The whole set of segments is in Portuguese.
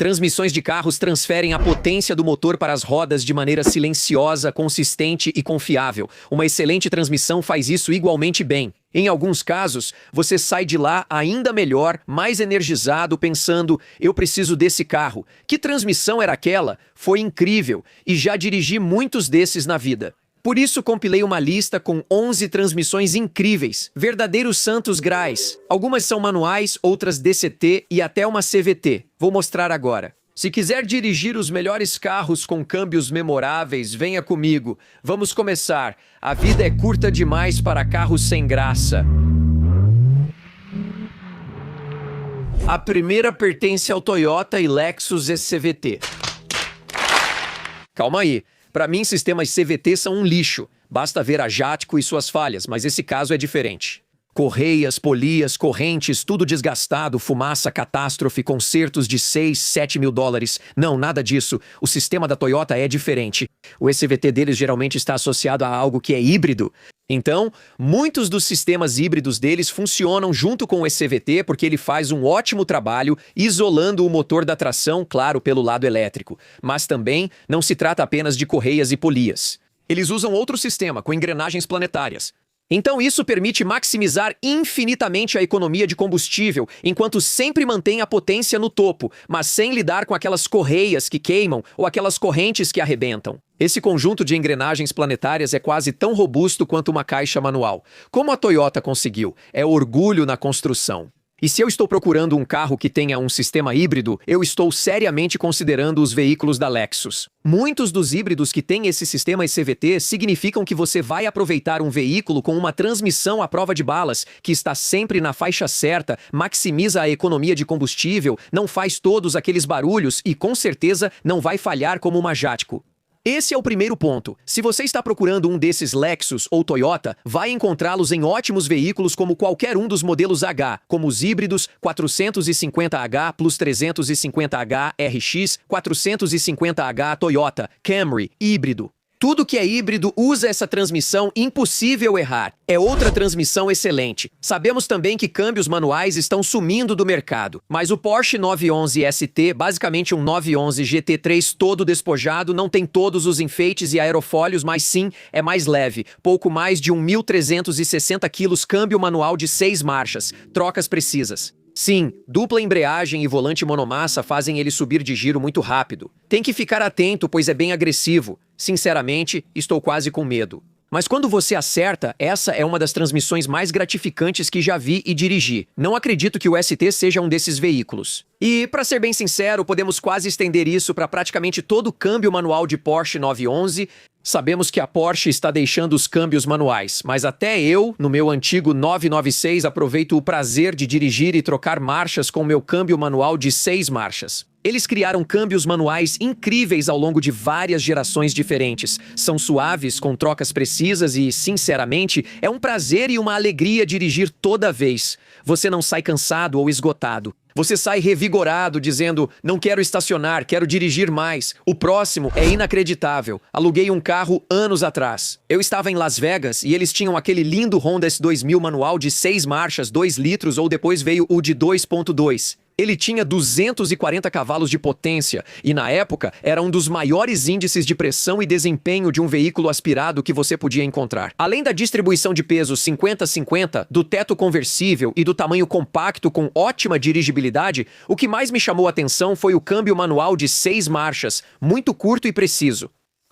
Transmissões de carros transferem a potência do motor para as rodas de maneira silenciosa, consistente e confiável. Uma excelente transmissão faz isso igualmente bem. Em alguns casos, você sai de lá ainda melhor, mais energizado, pensando: eu preciso desse carro. Que transmissão era aquela? Foi incrível, e já dirigi muitos desses na vida. Por isso, compilei uma lista com 11 transmissões incríveis, verdadeiros santos graais. Algumas são manuais, outras DCT e até uma CVT. Vou mostrar agora. Se quiser dirigir os melhores carros com câmbios memoráveis, venha comigo. Vamos começar. A vida é curta demais para carros sem graça. A primeira pertence ao Toyota e Lexus CVT. Calma aí. Para mim, sistemas CVT são um lixo. Basta ver a Jatco e suas falhas, mas esse caso é diferente. Correias, polias, correntes, tudo desgastado, fumaça, catástrofe, consertos de 6, 7 mil dólares. Não, nada disso. O sistema da Toyota é diferente. O ECVT deles geralmente está associado a algo que é híbrido. Então, muitos dos sistemas híbridos deles funcionam junto com o ECVT porque ele faz um ótimo trabalho isolando o motor da tração, claro, pelo lado elétrico. Mas também não se trata apenas de correias e polias. Eles usam outro sistema, com engrenagens planetárias. Então isso permite maximizar infinitamente a economia de combustível, enquanto sempre mantém a potência no topo, mas sem lidar com aquelas correias que queimam ou aquelas correntes que arrebentam. Esse conjunto de engrenagens planetárias é quase tão robusto quanto uma caixa manual. Como a Toyota conseguiu? É orgulho na construção. E se eu estou procurando um carro que tenha um sistema híbrido, eu estou seriamente considerando os veículos da Lexus. Muitos dos híbridos que têm esse sistema ECVT significam que você vai aproveitar um veículo com uma transmissão à prova de balas, que está sempre na faixa certa, maximiza a economia de combustível, não faz todos aqueles barulhos e, com certeza, não vai falhar como uma Jatco. Esse é o primeiro ponto. Se você está procurando um desses Lexus ou Toyota, vai encontrá-los em ótimos veículos como qualquer um dos modelos H, como os híbridos 450H Plus 350H RX, 450H Toyota, Camry, híbrido. Tudo que é híbrido usa essa transmissão, impossível errar. É outra transmissão excelente. Sabemos também que câmbios manuais estão sumindo do mercado, mas o Porsche 911 ST, basicamente um 911 GT3 todo despojado, não tem todos os enfeites e aerofólios, mas sim, é mais leve. Pouco mais de 1.360 quilos, câmbio manual de 6 marchas, trocas precisas. Sim, dupla embreagem e volante monomassa fazem ele subir de giro muito rápido. Tem que ficar atento, pois é bem agressivo. Sinceramente, estou quase com medo. Mas quando você acerta, essa é uma das transmissões mais gratificantes que já vi e dirigi. Não acredito que o ST seja um desses veículos. E, para ser bem sincero, podemos quase estender isso para praticamente todo o câmbio manual de Porsche 911. Sabemos que a Porsche está deixando os câmbios manuais, mas até eu, no meu antigo 996, aproveito o prazer de dirigir e trocar marchas com meu câmbio manual de 6 marchas. Eles criaram câmbios manuais incríveis ao longo de várias gerações diferentes. São suaves, com trocas precisas e, sinceramente, é um prazer e uma alegria dirigir toda vez. Você não sai cansado ou esgotado. Você sai revigorado, dizendo: não quero estacionar, quero dirigir mais. O próximo é inacreditável. Aluguei um carro anos atrás. Eu estava em Las Vegas e eles tinham aquele lindo Honda S2000 manual de 6 marchas, 2 litros, ou depois veio o de 2.2. Ele tinha 240 cavalos de potência e, na época, era um dos maiores índices de pressão e desempenho de um veículo aspirado que você podia encontrar. Além da distribuição de peso 50-50, do teto conversível e do tamanho compacto com ótima dirigibilidade, o que mais me chamou a atenção foi o câmbio manual de 6 marchas, muito curto e preciso.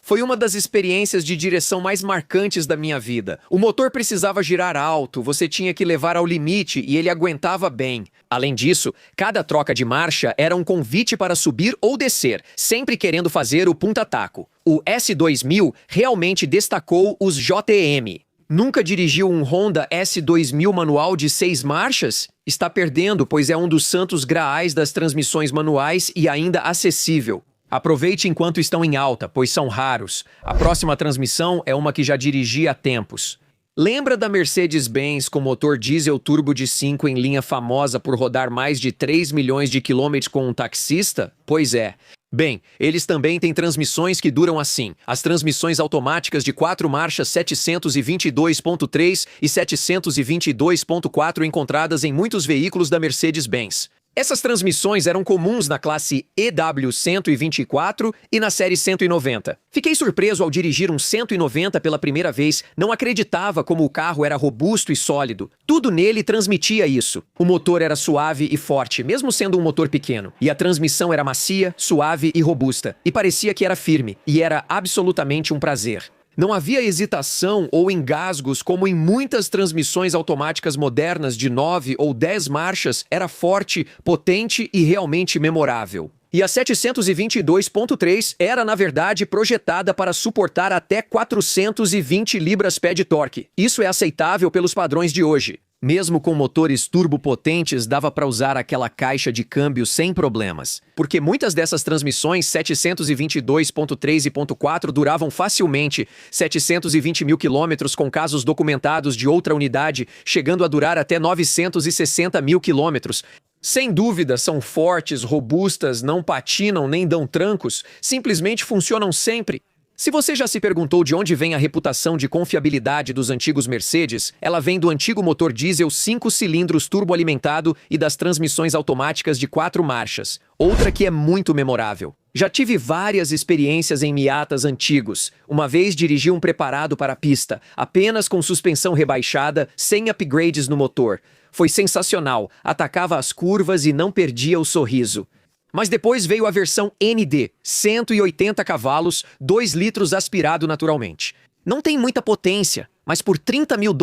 Foi uma das experiências de direção mais marcantes da minha vida. O motor precisava girar alto, você tinha que levar ao limite e ele aguentava bem. Além disso, cada troca de marcha era um convite para subir ou descer, sempre querendo fazer o punta-taco. O S2000 realmente destacou os JM. Nunca dirigiu um Honda S2000 manual de 6 marchas? Está perdendo, pois é um dos santos graais das transmissões manuais e ainda acessível. Aproveite enquanto estão em alta, pois são raros. A próxima transmissão é uma que já dirigi há tempos. Lembra da Mercedes-Benz com motor diesel turbo de 5 em linha famosa por rodar mais de 3 milhões de quilômetros com um taxista? Pois é. Bem, eles também têm transmissões que duram assim. As transmissões automáticas de 4 marchas 722.3 e 722.4 encontradas em muitos veículos da Mercedes-Benz. Essas transmissões eram comuns na classe EW124 e na série 190. Fiquei surpreso ao dirigir um 190 pela primeira vez, não acreditava como o carro era robusto e sólido. Tudo nele transmitia isso. O motor era suave e forte, mesmo sendo um motor pequeno. E a transmissão era macia, suave e robusta. E parecia que era firme, e era absolutamente um prazer. Não havia hesitação ou engasgos como em muitas transmissões automáticas modernas de 9 ou 10 marchas, era forte, potente e realmente memorável. E a 722.3 era, na verdade, projetada para suportar até 420 libras-pé de torque. Isso é aceitável pelos padrões de hoje. Mesmo com motores turbopotentes, dava para usar aquela caixa de câmbio sem problemas. Porque muitas dessas transmissões 722.3 e .4 duravam facilmente 720 mil quilômetros, com casos documentados de outra unidade chegando a durar até 960 mil quilômetros. Sem dúvida, são fortes, robustas, não patinam nem dão trancos, simplesmente funcionam sempre. Se você já se perguntou de onde vem a reputação de confiabilidade dos antigos Mercedes, ela vem do antigo motor diesel 5 cilindros turboalimentado e das transmissões automáticas de 4 marchas. Outra que é muito memorável. Já tive várias experiências em Miatas antigos. Uma vez dirigi um preparado para a pista, apenas com suspensão rebaixada, sem upgrades no motor. Foi sensacional, atacava as curvas e não perdia o sorriso. Mas depois veio a versão ND, 180 cavalos, 2 litros aspirado naturalmente. Não tem muita potência, mas por $30 mil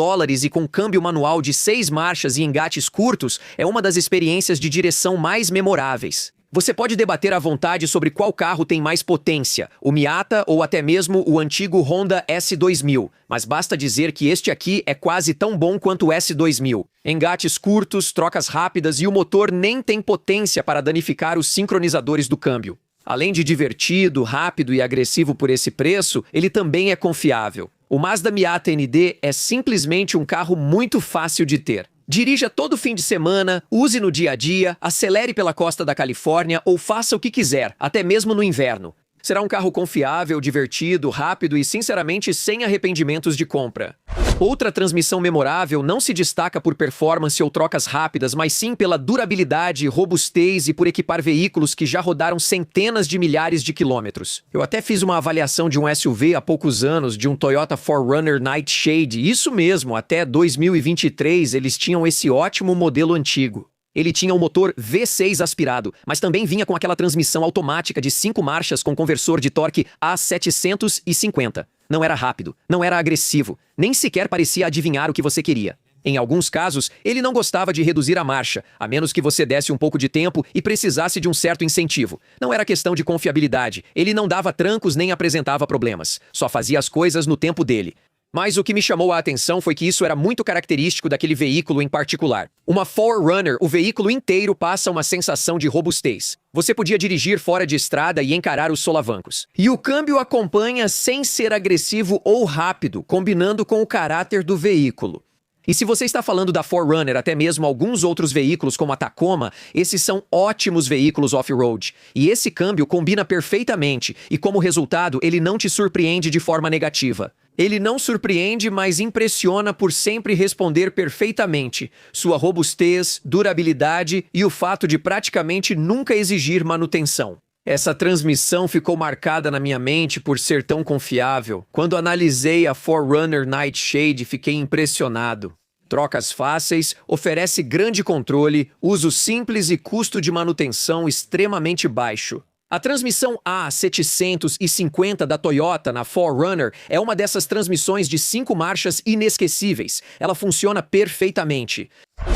e com câmbio manual de 6 marchas e engates curtos, é uma das experiências de direção mais memoráveis. Você pode debater à vontade sobre qual carro tem mais potência, o Miata ou até mesmo o antigo Honda S2000, mas basta dizer que este aqui é quase tão bom quanto o S2000. Engates curtos, trocas rápidas e o motor nem tem potência para danificar os sincronizadores do câmbio. Além de divertido, rápido e agressivo por esse preço, ele também é confiável. O Mazda Miata ND é simplesmente um carro muito fácil de ter. Dirija todo fim de semana, use no dia a dia, acelere pela costa da Califórnia ou faça o que quiser, até mesmo no inverno. Será um carro confiável, divertido, rápido e, sinceramente, sem arrependimentos de compra. Outra transmissão memorável não se destaca por performance ou trocas rápidas, mas sim pela durabilidade, robustez e por equipar veículos que já rodaram centenas de milhares de quilômetros. Eu até fiz uma avaliação de um SUV há poucos anos, de um Toyota 4Runner Nightshade. Isso mesmo, até 2023 eles tinham esse ótimo modelo antigo. Ele tinha um motor V6 aspirado, mas também vinha com aquela transmissão automática de 5 marchas com conversor de torque a 750. Não era rápido, não era agressivo, nem sequer parecia adivinhar o que você queria. Em alguns casos, ele não gostava de reduzir a marcha, a menos que você desse um pouco de tempo e precisasse de um certo incentivo. Não era questão de confiabilidade, ele não dava trancos nem apresentava problemas, só fazia as coisas no tempo dele. Mas o que me chamou a atenção foi que isso era muito característico daquele veículo em particular. Uma 4Runner, o veículo inteiro passa uma sensação de robustez. Você podia dirigir fora de estrada e encarar os solavancos. E o câmbio acompanha sem ser agressivo ou rápido, combinando com o caráter do veículo. E se você está falando da 4Runner, até mesmo alguns outros veículos como a Tacoma, esses são ótimos veículos off-road. E esse câmbio combina perfeitamente, e como resultado, ele não te surpreende de forma negativa. Ele não surpreende, mas impressiona por sempre responder perfeitamente. Sua robustez, durabilidade e o fato de praticamente nunca exigir manutenção. Essa transmissão ficou marcada na minha mente por ser tão confiável. Quando analisei a 4Runner Nightshade, fiquei impressionado. Trocas fáceis, oferece grande controle, uso simples e custo de manutenção extremamente baixo. A transmissão A750 da Toyota na 4Runner é uma dessas transmissões de 5 marchas inesquecíveis. Ela funciona perfeitamente.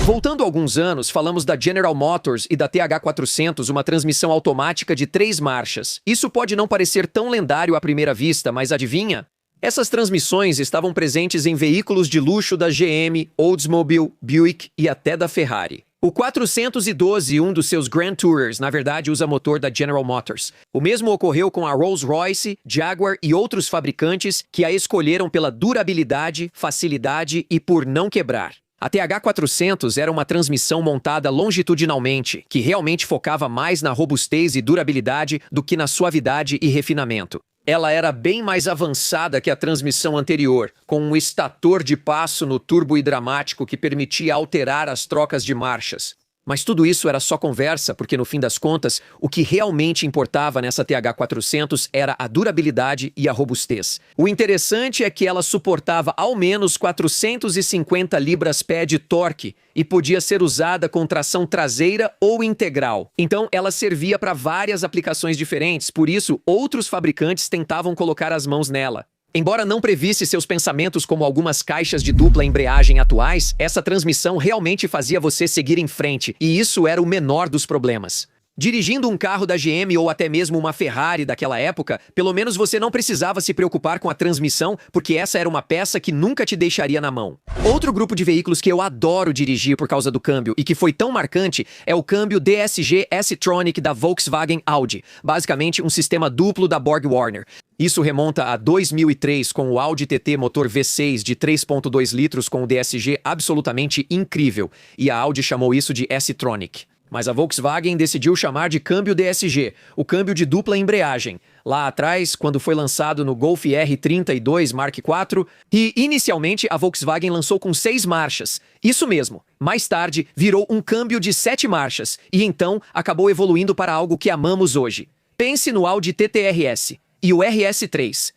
Voltando a alguns anos, falamos da General Motors e da TH400, uma transmissão automática de 3 marchas. Isso pode não parecer tão lendário à primeira vista, mas adivinha? Essas transmissões estavam presentes em veículos de luxo da GM, Oldsmobile, Buick e até da Ferrari. O 412, um dos seus Grand Tourers, na verdade usa motor da General Motors. O mesmo ocorreu com a Rolls-Royce, Jaguar e outros fabricantes que a escolheram pela durabilidade, facilidade e por não quebrar. A TH400 era uma transmissão montada longitudinalmente, que realmente focava mais na robustez e durabilidade do que na suavidade e refinamento. Ela era bem mais avançada que a transmissão anterior, com um estator de passo no turbo hidramático que permitia alterar as trocas de marchas. Mas tudo isso era só conversa, porque no fim das contas, o que realmente importava nessa TH400 era a durabilidade e a robustez. O interessante é que ela suportava ao menos 450 libras-pé de torque e podia ser usada com tração traseira ou integral. Então, ela servia para várias aplicações diferentes, por isso outros fabricantes tentavam colocar as mãos nela. Embora não previsse seus pensamentos como algumas caixas de dupla embreagem atuais, essa transmissão realmente fazia você seguir em frente, e isso era o menor dos problemas. Dirigindo um carro da GM ou até mesmo uma Ferrari daquela época, pelo menos você não precisava se preocupar com a transmissão, porque essa era uma peça que nunca te deixaria na mão. Outro grupo de veículos que eu adoro dirigir por causa do câmbio e que foi tão marcante é o câmbio DSG S-Tronic da Volkswagen Audi, basicamente um sistema duplo da BorgWarner. Isso remonta a 2003 com o Audi TT motor V6 de 3.2 litros com o DSG absolutamente incrível, e a Audi chamou isso de S-Tronic. Mas a Volkswagen decidiu chamar de câmbio DSG, o câmbio de dupla embreagem, lá atrás, quando foi lançado no Golf R32 Mark IV, e inicialmente a Volkswagen lançou com 6 marchas. Isso mesmo, mais tarde virou um câmbio de 7 marchas, e então acabou evoluindo para algo que amamos hoje. Pense no Audi TT-RS e o RS3.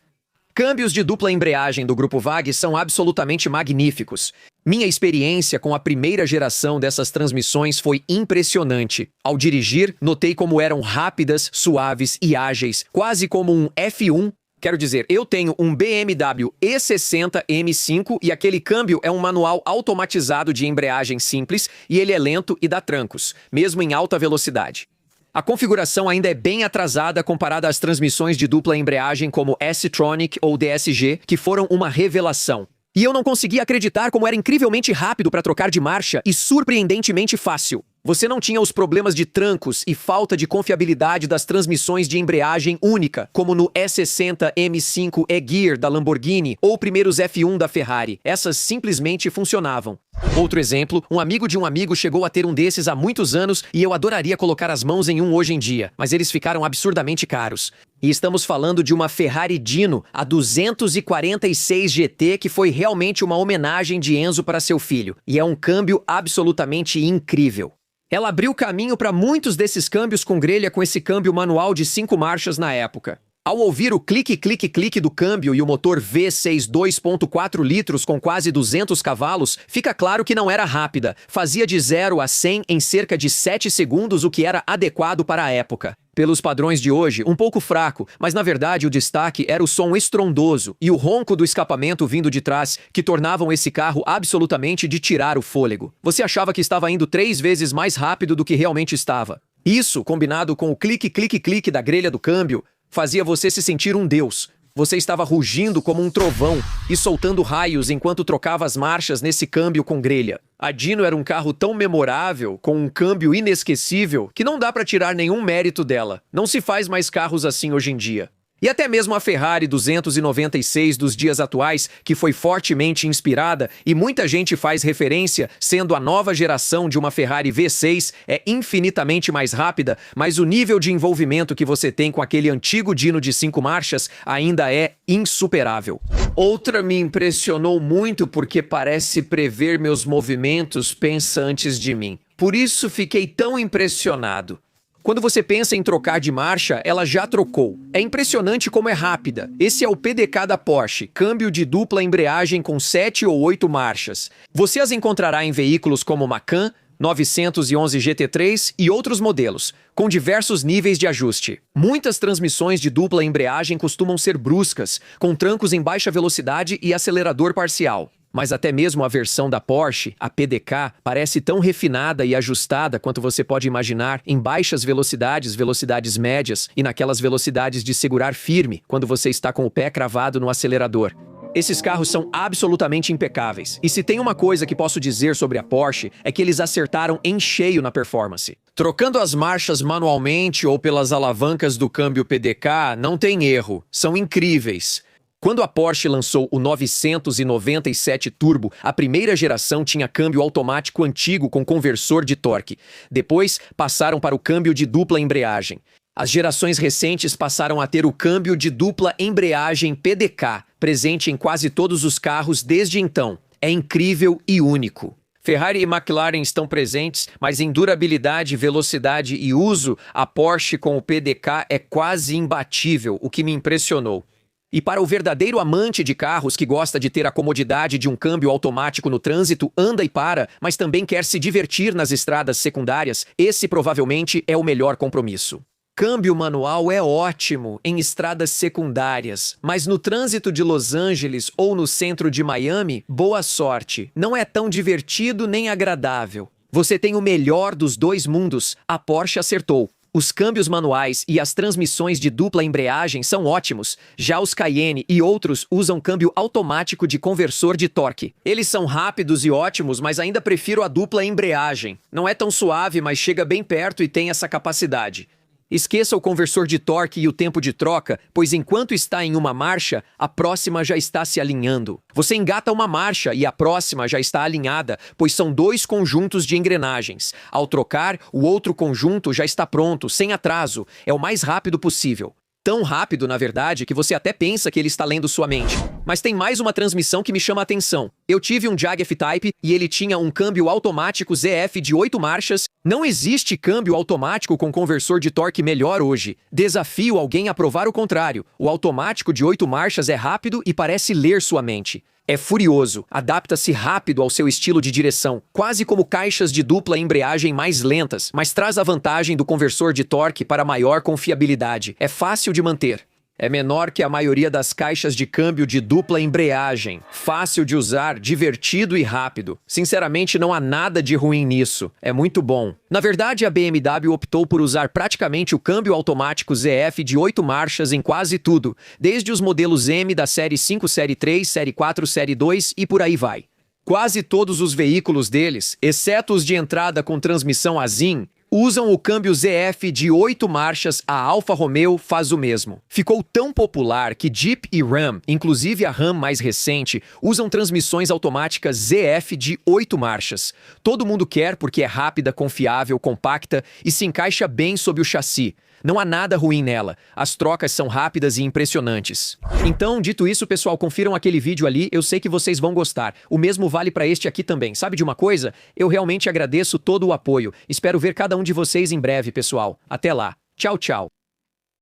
Câmbios de dupla embreagem do Grupo VAG são absolutamente magníficos. Minha experiência com a primeira geração dessas transmissões foi impressionante. Ao dirigir, notei como eram rápidas, suaves e ágeis, quase como um F1. Quero dizer, eu tenho um BMW E60 M5 e aquele câmbio é um manual automatizado de embreagem simples e ele é lento e dá trancos, mesmo em alta velocidade. A configuração ainda é bem atrasada comparada às transmissões de dupla embreagem como S-Tronic ou DSG, que foram uma revelação. E eu não conseguia acreditar como era incrivelmente rápido para trocar de marcha e surpreendentemente fácil. Você não tinha os problemas de trancos e falta de confiabilidade das transmissões de embreagem única, como no E60 M5 E-Gear da Lamborghini ou primeiros F1 da Ferrari. Essas simplesmente funcionavam. Outro exemplo, um amigo de um amigo chegou a ter um desses há muitos anos e eu adoraria colocar as mãos em um hoje em dia, mas eles ficaram absurdamente caros. E estamos falando de uma Ferrari Dino, a 246 GT, que foi realmente uma homenagem de Enzo para seu filho. E é um câmbio absolutamente incrível. Ela abriu caminho para muitos desses câmbios com grelha com esse câmbio manual de 5 marchas na época. Ao ouvir o clique-clique-clique do câmbio e o motor V6 2.4 litros com quase 200 cavalos, fica claro que não era rápida. Fazia de 0 a 100 em cerca de 7 segundos, o que era adequado para a época. Pelos padrões de hoje, um pouco fraco, mas na verdade o destaque era o som estrondoso e o ronco do escapamento vindo de trás, que tornavam esse carro absolutamente de tirar o fôlego. Você achava que estava indo 3 vezes mais rápido do que realmente estava. Isso, combinado com o clique-clique-clique da grelha do câmbio, fazia você se sentir um deus. Você estava rugindo como um trovão e soltando raios enquanto trocava as marchas nesse câmbio com grelha. A Dino era um carro tão memorável, com um câmbio inesquecível, que não dá para tirar nenhum mérito dela. Não se faz mais carros assim hoje em dia. E até mesmo a Ferrari 296 dos dias atuais, que foi fortemente inspirada, e muita gente faz referência, sendo a nova geração de uma Ferrari V6, é infinitamente mais rápida, mas o nível de envolvimento que você tem com aquele antigo Dino de 5 marchas ainda é insuperável. Outra me impressionou muito porque parece prever meus movimentos, pensa antes de mim. Por isso fiquei tão impressionado. Quando você pensa em trocar de marcha, ela já trocou. É impressionante como é rápida. Esse é o PDK da Porsche, câmbio de dupla embreagem com 7 ou 8 marchas. Você as encontrará em veículos como Macan, 911 GT3 e outros modelos, com diversos níveis de ajuste. Muitas transmissões de dupla embreagem costumam ser bruscas, com trancos em baixa velocidade e acelerador parcial. Mas até mesmo a versão da Porsche, a PDK, parece tão refinada e ajustada quanto você pode imaginar em baixas velocidades, velocidades médias e naquelas velocidades de segurar firme quando você está com o pé cravado no acelerador. Esses carros são absolutamente impecáveis. E se tem uma coisa que posso dizer sobre a Porsche, é que eles acertaram em cheio na performance. Trocando as marchas manualmente ou pelas alavancas do câmbio PDK, não tem erro. São incríveis. Quando a Porsche lançou o 997 Turbo, a primeira geração tinha câmbio automático antigo com conversor de torque. Depois, passaram para o câmbio de dupla embreagem. As gerações recentes passaram a ter o câmbio de dupla embreagem PDK, presente em quase todos os carros desde então. É incrível e único. Ferrari e McLaren estão presentes, mas em durabilidade, velocidade e uso, a Porsche com o PDK é quase imbatível, o que me impressionou. E para o verdadeiro amante de carros que gosta de ter a comodidade de um câmbio automático no trânsito, anda e para, mas também quer se divertir nas estradas secundárias, esse provavelmente é o melhor compromisso. Câmbio manual é ótimo em estradas secundárias, mas no trânsito de Los Angeles ou no centro de Miami, boa sorte. Não é tão divertido nem agradável. Você tem o melhor dos dois mundos. A Porsche acertou. Os câmbios manuais e as transmissões de dupla embreagem são ótimos. Já os Cayenne e outros usam câmbio automático de conversor de torque. Eles são rápidos e ótimos, mas ainda prefiro a dupla embreagem. Não é tão suave, mas chega bem perto e tem essa capacidade. Esqueça o conversor de torque e o tempo de troca, pois enquanto está em uma marcha, a próxima já está se alinhando. Você engata uma marcha e a próxima já está alinhada, pois são dois conjuntos de engrenagens. Ao trocar, o outro conjunto já está pronto, sem atraso. É o mais rápido possível. Tão rápido, na verdade, que você até pensa que ele está lendo sua mente. Mas tem mais uma transmissão que me chama a atenção. Eu tive um Jag F-Type e ele tinha um câmbio automático ZF de 8 marchas. Não existe câmbio automático com conversor de torque melhor hoje. Desafio alguém a provar o contrário. O automático de 8 marchas é rápido e parece ler sua mente. É furioso, adapta-se rápido ao seu estilo de direção, quase como caixas de dupla embreagem mais lentas, mas traz a vantagem do conversor de torque para maior confiabilidade. É fácil de manter. É menor que a maioria das caixas de câmbio de dupla embreagem. Fácil de usar, divertido e rápido. Sinceramente, não há nada de ruim nisso. É muito bom. Na verdade, a BMW optou por usar praticamente o câmbio automático ZF de 8 marchas em quase tudo, desde os modelos M da série 5, série 3, série 4, série 2 e por aí vai. Quase todos os veículos deles, exceto os de entrada com transmissão a ZIN, usam o câmbio ZF de 8 marchas. A Alfa Romeo faz o mesmo. Ficou tão popular que Jeep e Ram, inclusive a Ram mais recente, usam transmissões automáticas ZF de 8 marchas. Todo mundo quer porque é rápida, confiável, compacta e se encaixa bem sob o chassi. Não há nada ruim nela. As trocas são rápidas e impressionantes. Então, dito isso, pessoal, confiram aquele vídeo ali. Eu sei que vocês vão gostar. O mesmo vale para este aqui também. Sabe de uma coisa? Eu realmente agradeço todo o apoio. Espero ver cada um de vocês em breve, pessoal. Até lá. Tchau, tchau.